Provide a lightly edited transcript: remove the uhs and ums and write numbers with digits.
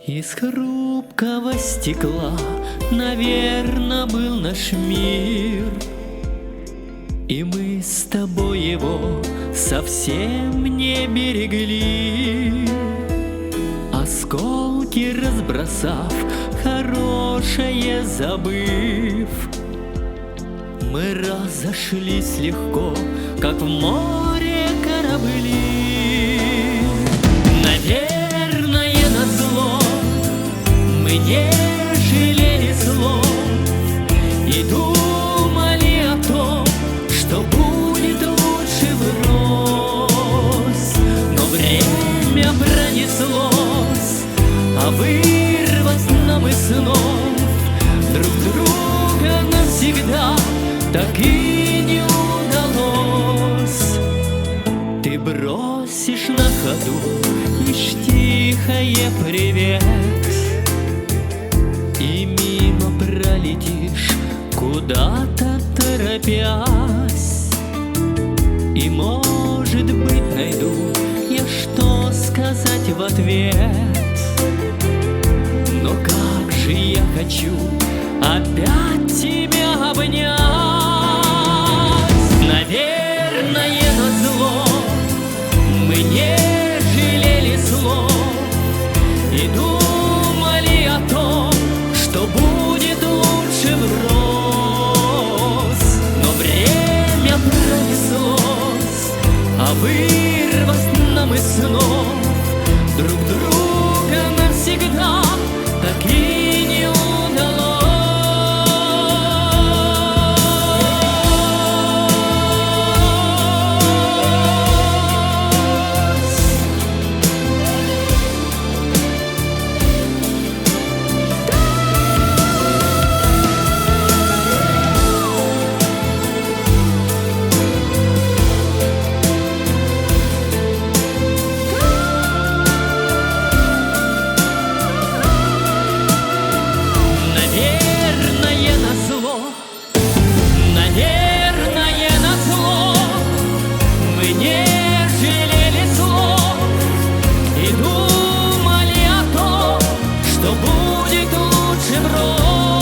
Из хрупкого стекла, наверно, был наш мир, и мы с тобой его совсем не берегли. Осколки разбросав, хорошее забыв, мы разошлись легко, как в море корабли. Наверное, назло мы не жалели слов и думали о том, что будет лучше врозь. Но время пронеслось, а вырвать нам из снов друг друга навсегда так и не удалось. Ты бросишь на ходу лишь тихое привет, и мимо пролетишь, куда-то торопясь. И, может быть, найду я, что сказать в ответ. Но как же я хочу опять тебя обнять. Наверное, назло мы не жалели слов и думали о том, что будет лучше врозь. Но время пронеслось, а вырвать нам из снов друг друга навсегда так и не удалось. Наверное, назло мы не жалели слов и думали о том, что будет лучше врозь.